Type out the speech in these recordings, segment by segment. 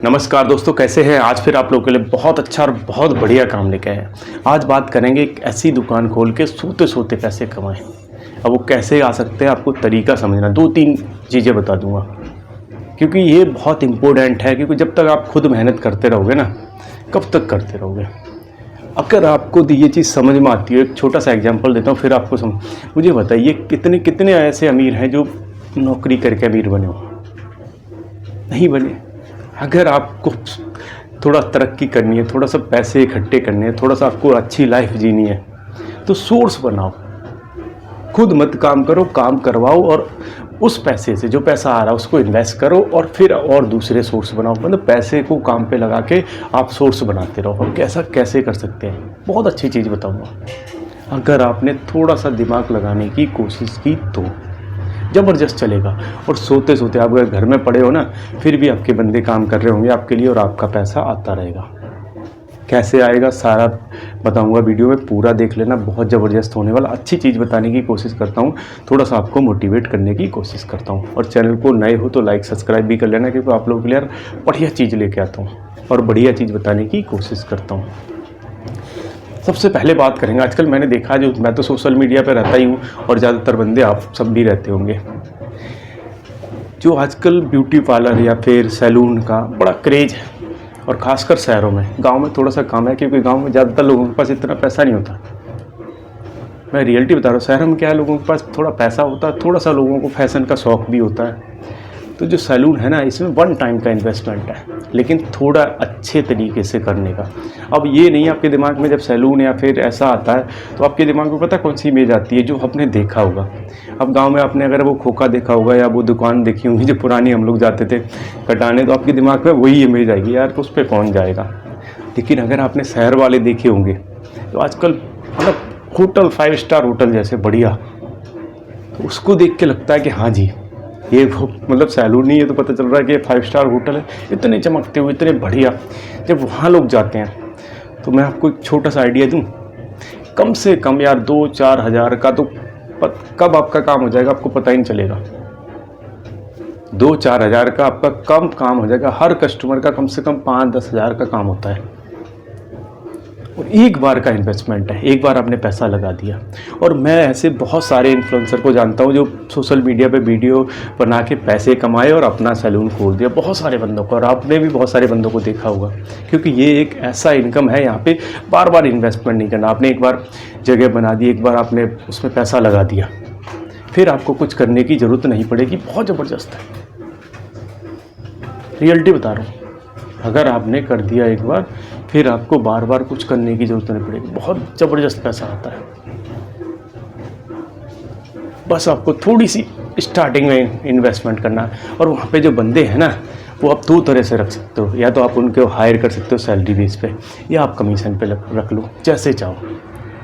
नमस्कार दोस्तों, कैसे हैं? आज फिर आप लोगों के लिए बहुत अच्छा और बहुत बढ़िया काम लेके आए हैं। आज बात करेंगे एक ऐसी दुकान खोल के सोते सोते पैसे कमाएं। अब वो कैसे आ सकते हैं, आपको तरीका समझना। 2-3 चीज़ें बता दूंगा क्योंकि ये बहुत इम्पोर्टेंट है। क्योंकि जब तक आप खुद मेहनत करते रहोगे ना, कब तक करते रहोगे। अगर आपको ये चीज़ समझ में आती है, एक छोटा सा एग्जाम्पल देता हूँ फिर आपको समझ। मुझे बताइए कितने कितने ऐसे अमीर हैं जो नौकरी करके अमीर बने हो? नहीं बने। अगर आपको थोड़ा तरक्की करनी है, थोड़ा सा पैसे इकट्ठे करने हैं, थोड़ा सा आपको अच्छी लाइफ जीनी है, तो सोर्स बनाओ। खुद मत काम करो, काम करवाओ और उस पैसे से जो पैसा आ रहा है उसको इन्वेस्ट करो और फिर और दूसरे सोर्स बनाओ। मतलब पैसे को काम पे लगा के आप सोर्स बनाते रहो। और कैसा कैसे कर सकते हैं, बहुत अच्छी चीज़ बताऊँगा। अगर आपने थोड़ा सा दिमाग लगाने की कोशिश की तो ज़बरदस्त चलेगा। और सोते सोते आप अगर घर में पड़े हो ना, फिर भी आपके बंदे काम कर रहे होंगे आपके लिए और आपका पैसा आता रहेगा। कैसे आएगा सारा बताऊंगा वीडियो में, पूरा देख लेना, बहुत ज़बरदस्त होने वाला। अच्छी चीज़ बताने की कोशिश करता हूँ, थोड़ा सा आपको मोटिवेट करने की कोशिश करता हूँ। और चैनल को नए हो तो लाइक सब्सक्राइब भी कर लेना, क्योंकि आप लोगों के लिए बढ़िया चीज़ लेके आता हूँ और बढ़िया चीज़ बताने की कोशिश करता हूँ। सबसे पहले बात करेंगे, आजकल मैंने देखा, जो मैं तो सोशल मीडिया पर रहता ही हूँ और ज़्यादातर बंदे आप सब भी रहते होंगे, जो आजकल ब्यूटी पार्लर या फिर सैलून का बड़ा क्रेज़ है। और ख़ासकर शहरों में, गांव में थोड़ा सा कम है, क्योंकि गांव में ज़्यादातर लोगों के पास इतना पैसा नहीं होता। मैं रियलिटी बता रहा हूँ, शहर में क्या है, लोगों के पास थोड़ा पैसा होता है, थोड़ा सा लोगों को फैशन का शौक़ भी होता है। तो जो सैलून है ना, इसमें 1 टाइम का इन्वेस्टमेंट है, लेकिन थोड़ा अच्छे तरीके से करने का। अब ये नहीं, आपके दिमाग में जब सैलून या फिर ऐसा आता है तो आपके दिमाग में पता कौन सी इमेज आती है, जो आपने देखा होगा। अब गांव में आपने अगर वो खोखा देखा होगा या वो दुकान देखी होगी जो पुरानी हम लोग जाते थे कटाने, तो आपके दिमाग में वही इमेज आएगी, यार उस पर कौन जाएगा। लेकिन अगर आपने शहर वाले देखे होंगे तो आजकल मतलब होटल 5 स्टार होटल जैसे बढ़िया, तो उसको देख के लगता है कि हाँ जी, ये मतलब सैलून नहीं है तो पता चल रहा है कि ये 5 स्टार होटल है। इतने चमकते हुए, इतने बढ़िया। जब वहाँ लोग जाते हैं तो मैं आपको एक छोटा सा आइडिया दूँ, कम से कम यार 2-4 हज़ार का तो कब आपका काम हो जाएगा आपको पता ही नहीं चलेगा। 2-4 हज़ार का आपका कम काम हो जाएगा। हर कस्टमर का कम से कम 5-10 हज़ार का काम होता है। और एक बार का इन्वेस्टमेंट है, एक बार आपने पैसा लगा दिया। और मैं ऐसे बहुत सारे इन्फ्लुएंसर को जानता हूँ जो सोशल मीडिया पे वीडियो बना के पैसे कमाए और अपना सैलून खोल दिया, बहुत सारे बंदों को। और आपने भी बहुत सारे बंदों को देखा होगा, क्योंकि ये एक ऐसा इनकम है, यहाँ पे बार बार इन्वेस्टमेंट नहीं करना। आपने एक बार जगह बना दी, एक बार आपने उसमें पैसा लगा दिया, फिर आपको कुछ करने की ज़रूरत नहीं पड़ेगी। बहुत ज़बरदस्त है, रियलिटी बता रहा हूँ। अगर आपने कर दिया एक बार, फिर आपको बार बार कुछ करने की ज़रूरत नहीं पड़ेगी। बहुत ज़बरदस्त पैसा आता है। बस आपको थोड़ी सी स्टार्टिंग में इन्वेस्टमेंट करना है। और वहाँ पे जो बंदे हैं ना, वो आप 2 तरह से रख सकते हो। या तो आप उनको हायर कर सकते हो सैलरी बेस पे, या आप कमीशन पे रख लो, जैसे चाहो।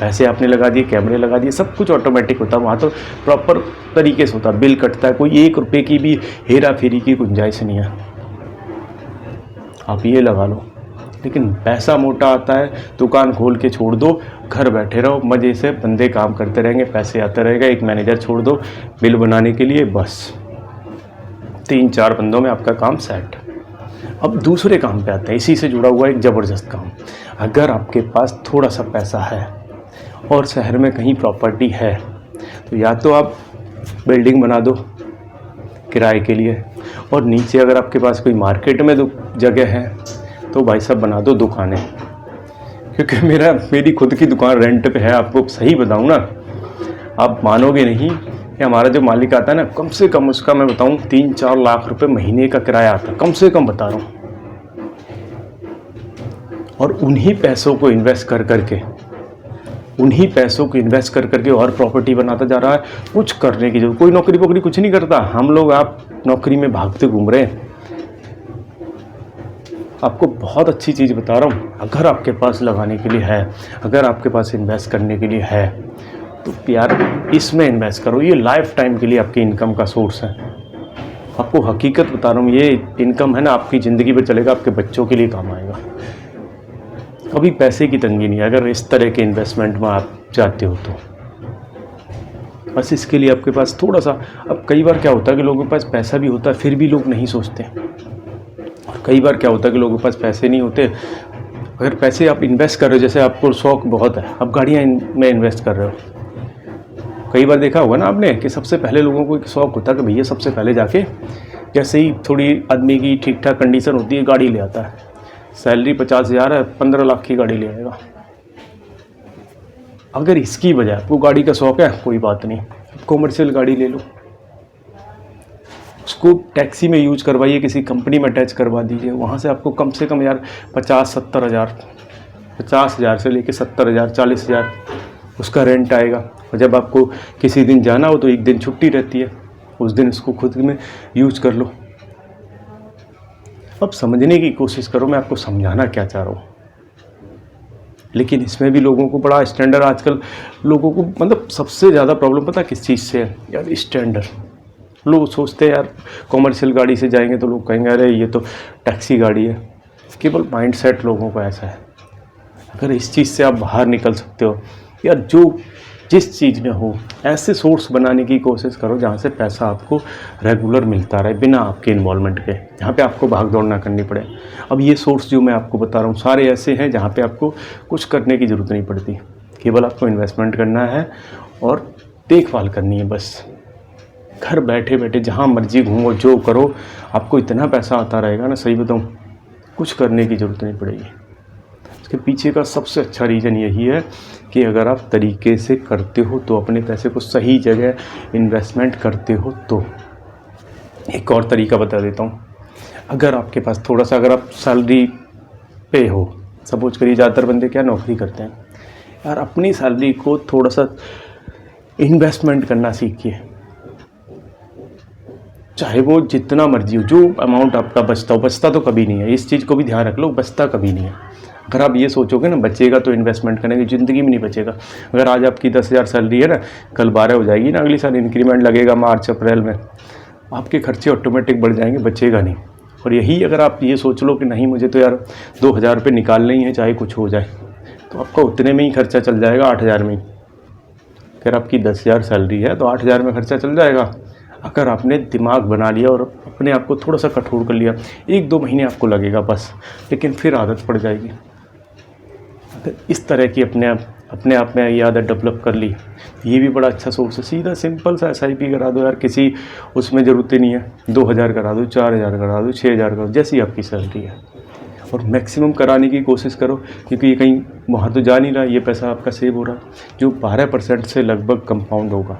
पैसे आपने लगा दिए, कैमरे लगा दिए, सब कुछ ऑटोमेटिक होता है वहाँ। तो प्रॉपर तरीके से होता है, बिल कटता है, कोई 1 रुपये की भी हेरा फेरी की गुंजाइश नहीं है। आप ये लगा लो। लेकिन पैसा मोटा आता है, दुकान खोल के छोड़ दो, घर बैठे रहो, मज़े से बंदे काम करते रहेंगे, पैसे आते रहेगा। एक मैनेजर छोड़ दो बिल बनाने के लिए, बस 3-4 बंदों में आपका काम सेट। अब दूसरे काम पे आते हैं, इसी से जुड़ा हुआ एक ज़बरदस्त काम। अगर आपके पास थोड़ा सा पैसा है और शहर में कहीं प्रॉपर्टी है, तो या तो आप बिल्डिंग बना दो किराए के लिए, और नीचे अगर आपके पास कोई मार्केट में जगह है तो भाई साहब बना दो दुकानें। क्योंकि मेरी खुद की दुकान रेंट पे है। आपको सही बताऊं ना, आप मानोगे नहीं कि हमारा जो मालिक आता है ना, कम से कम उसका मैं बताऊं 3-4 लाख रुपए महीने का किराया आता है, कम से कम बता रहा हूं। और उन्हीं पैसों को इन्वेस्ट कर करके और प्रॉपर्टी बनाता जा रहा है। कुछ करने की जरूरत, कोई नौकरी वोकरी कुछ नहीं करता। हम लोग आप नौकरी में भागते घूम रहे हैं। आपको बहुत अच्छी चीज़ बता रहा हूँ, अगर आपके पास लगाने के लिए है, अगर आपके पास इन्वेस्ट करने के लिए है, तो यार इसमें इन्वेस्ट करो। ये लाइफ टाइम के लिए आपकी इनकम का सोर्स है। आपको हकीकत बता रहा हूँ, ये इनकम है ना, आपकी ज़िंदगी में चलेगा, आपके बच्चों के लिए काम आएगा। कभी पैसे की तंगी नहीं, अगर इस तरह के इन्वेस्टमेंट में आप जाते हो तो। बस इसके लिए आपके पास थोड़ा सा, अब कई बार क्या होता है कि लोगों के पास पैसा भी होता है, फिर भी लोग नहीं सोचते। और कई बार क्या होता है कि लोगों के पास पैसे नहीं होते। अगर पैसे आप इन्वेस्ट कर रहे हो, जैसे आपको शौक बहुत है, आप गाड़ियाँ में इन्वेस्ट कर रहे हो। कई बार देखा होगा ना आपने कि सबसे पहले लोगों को एक शौक होता है कि भैया सबसे पहले जाके, जैसे ही थोड़ी आदमी की ठीक ठाक कंडीशन होती है, गाड़ी ले आता है। सैलरी 50,000 है, 15 लाख की गाड़ी ले आएगा। अगर इसकी वजह आपको गाड़ी का शौक है, कोई बात नहीं, कॉमर्शियल गाड़ी ले लो, उसको टैक्सी में यूज करवाइए, किसी कंपनी में अटैच करवा दीजिए। वहाँ से आपको कम से कम यार 50-70 हज़ार, 50,000 से लेके 70,000, 40,000 उसका रेंट आएगा। और जब आपको किसी दिन जाना हो तो एक दिन छुट्टी रहती है, उस दिन इसको खुद में यूज कर लो। अब समझने की कोशिश करो, मैं आपको समझाना क्या चाह रहा हूँ। लेकिन इसमें भी लोगों को बड़ा स्टैंडर्ड, आजकल लोगों को मतलब सबसे ज़्यादा प्रॉब्लम पता किस चीज़ से है यार? स्टैंडर्ड। लोग सोचते हैं यार कॉमर्शियल गाड़ी से जाएंगे तो लोग कहेंगे अरे ये तो टैक्सी गाड़ी है। केवल माइंडसेट लोगों का ऐसा है। अगर इस चीज़ से आप बाहर निकल सकते हो यार, जो जिस चीज़ में हो, ऐसे सोर्स बनाने की कोशिश करो जहाँ से पैसा आपको रेगुलर मिलता रहे बिना आपके इन्वॉल्वमेंट के, जहाँ पे आपको भाग दौड़ ना करनी पड़े। अब ये सोर्स जो मैं आपको बता रहा हूँ सारे ऐसे हैं जहाँ पे आपको कुछ करने की ज़रूरत नहीं पड़ती, केवल आपको इन्वेस्टमेंट करना है और देखभाल करनी है बस। घर बैठे बैठे जहाँ मर्जी घूमो, जो करो, आपको इतना पैसा आता रहेगा ना, सही बताऊँ, कुछ करने की ज़रूरत नहीं पड़ेगी। इसके पीछे का सबसे अच्छा रीज़न यही है कि अगर आप तरीके से करते हो तो, अपने पैसे को सही जगह इन्वेस्टमेंट करते हो तो। एक और तरीका बता देता हूँ। अगर आपके पास थोड़ा सा, अगर आप सैलरी पे हो, सपोज करिए ज़्यादातर बंदे क्या नौकरी करते हैं यार, अपनी सैलरी को थोड़ा सा इन्वेस्टमेंट करना सीखिए। चाहे वो जितना मर्जी हो, जो अमाउंट आपका बचता हो, बचता तो कभी नहीं है, इस चीज़ को भी ध्यान रख लो, बचता कभी नहीं है। अगर आप ये सोचोगे ना बचेगा तो इन्वेस्टमेंट करेंगे, ज़िंदगी में नहीं बचेगा। अगर आज आपकी 10,000 सैलरी है ना, कल 12 हो जाएगी ना, अगली साल इंक्रीमेंट लगेगा मार्च अप्रैल में, आपके खर्चे ऑटोमेटिक बढ़ जाएंगे, बचेगा नहीं। और यही अगर आप ये सोच लो कि नहीं मुझे तो यार 2,000 रुपये निकालने ही है चाहे कुछ हो जाए, तो आपका उतने में ही खर्चा चल जाएगा, 8,000 में ही। अगर आपकी 10,000 सैलरी है तो 8,000 में खर्चा चल जाएगा। अगर आपने दिमाग बना लिया और अपने आप को थोड़ा सा कठोर कर लिया, 1-2 महीने आपको लगेगा बस, लेकिन फिर आदत पड़ जाएगी। अगर इस तरह की अपने आप में ये आदत डेवलप कर ली, ये भी बड़ा अच्छा सोर्स है। सीधा सिंपल सा SIP करा दो यार, किसी उसमें ज़रूरत ही नहीं है। 2,000 करा दो, 4,000 करा दो, 6,000 करा दो, जैसी आपकी सैलरी है। और मैक्सिमम कराने की कोशिश करो, क्योंकि ये कहीं वहाँ तो जा नहीं रहा, ये पैसा आपका सेव हो रहा, जो 12% से लगभग कंपाउंड होगा।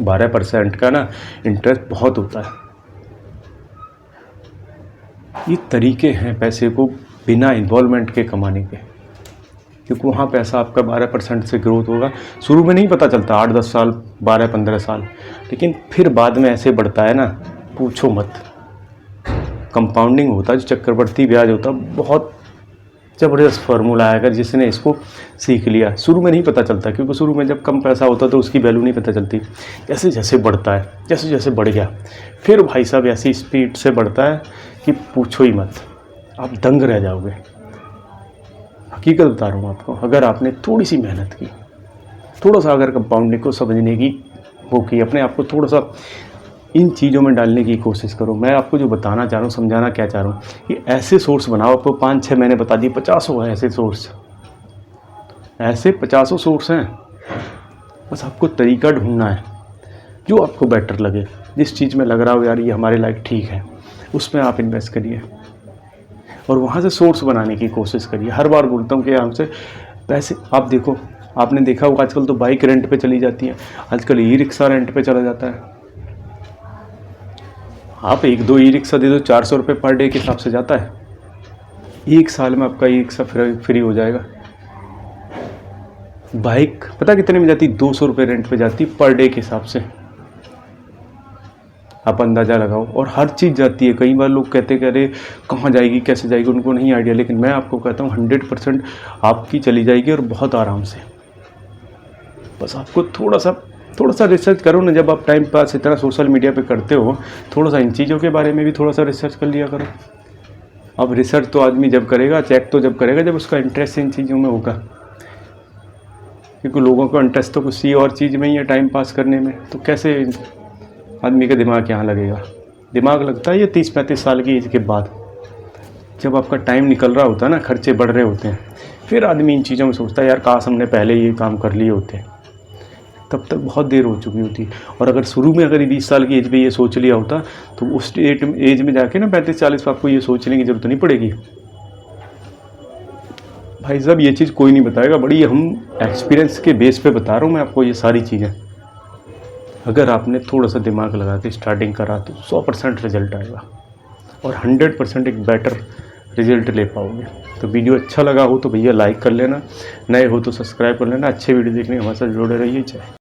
12% का ना इंटरेस्ट बहुत होता है। ये तरीके हैं पैसे को बिना इन्वॉल्वमेंट के कमाने के, क्योंकि वहाँ पैसा आपका 12% से ग्रोथ होगा। शुरू में नहीं पता चलता, 8-10 साल, 12-15 साल, लेकिन फिर बाद में ऐसे बढ़ता है ना, पूछो मत। कंपाउंडिंग होता है, जो चक्रवर्ती ब्याज होता है, बहुत ज़बरदस्त फार्मूला है। अगर जिसने इसको सीख लिया, शुरू में नहीं पता चलता, क्योंकि शुरू में जब कम पैसा होता तो उसकी वैल्यू नहीं पता चलती। जैसे जैसे बढ़ता है, जैसे जैसे बढ़ गया, फिर भाई साहब ऐसी स्पीड से बढ़ता है कि पूछो ही मत, आप दंग रह जाओगे। हकीकत बता रहा हूँ आपको। अगर आपने थोड़ी सी मेहनत की, थोड़ा सा अगर कंपाउंडिंग को समझने की वो की, अपने आप को थोड़ा सा इन चीज़ों में डालने की कोशिश करो। मैं आपको जो बताना चाह रहा हूँ, समझाना क्या चाह रहा हूँ, कि ऐसे सोर्स बनाओ। आपको 5-6 मैंने बता दिए, 50 है ऐसे सोर्स, ऐसे 50 सोर्स हैं। बस आपको तरीका ढूंढना है जो आपको बेटर लगे। जिस चीज़ में लग रहा हो यार ये हमारे लायक ठीक है, उसमें आप इन्वेस्ट करिए और वहाँ से सोर्स बनाने की कोशिश करिए। हर बार बोलता हूँ कि हमसे पैसे, आप देखो, आपने देखा होगा आजकल तो बाइक रेंट पे चली जाती है, आजकल ई-रिक्शा रेंट पे चला जाता है। आप 1-2 ई-रिक्शा दे दो, 400 रुपये पर डे के हिसाब से जाता है। 1 साल में आपका ई-रिक्शा फ्री हो जाएगा। बाइक पता कितने में जाती? 200 रुपये रेंट पे जाती पर डे के हिसाब से, आप अंदाज़ा लगाओ। और हर चीज़ जाती है। कई बार लोग कहते हैं कि अरे कहाँ जाएगी, कैसे जाएगी, उनको नहीं आइडिया, लेकिन मैं आपको कहता हूँ 100% आपकी चली जाएगी और बहुत आराम से। बस आपको थोड़ा सा रिसर्च करो ना। जब आप टाइम पास इतना सोशल मीडिया पे करते हो, थोड़ा सा इन चीज़ों के बारे में भी थोड़ा सा रिसर्च कर लिया करो। अब रिसर्च तो आदमी जब करेगा, चेक तो जब करेगा जब उसका इंटरेस्ट इन चीज़ों में होगा, क्योंकि लोगों का इंटरेस्ट तो किसी और चीज़ में ही है, टाइम पास करने में। तो कैसे आदमी का दिमाग यहाँ लगेगा? दिमाग लगता है ये 30-35 साल की एज के बाद। जब आपका टाइम निकल रहा होता है ना, खर्चे बढ़ रहे होते हैं, फिर आदमी इन चीज़ों में सोचता है यार काश हमने पहले ये काम कर लिए होते, तब तक बहुत देर हो चुकी होती। और अगर शुरू में अगर 20 साल की एज पे ये सोच लिया होता तो उस एज में जाके ना 35-40 पे आपको ये सोचने की ज़रूरत नहीं पड़ेगी। भाई साहब ये चीज़ कोई नहीं बताएगा, बड़ी हम एक्सपीरियंस के बेस पे बता रहा हूँ मैं आपको ये सारी चीज़ें। अगर आपने थोड़ा सा दिमाग लगा के स्टार्टिंग करा तो 100% रिजल्ट आएगा और 100% एक बेटर रिजल्ट ले पाओगे। तो वीडियो अच्छा लगा हो तो भैया लाइक कर लेना, नए हो तो सब्सक्राइब कर लेना। अच्छे वीडियो देखने के हमारे साथ जुड़े रहिए। जय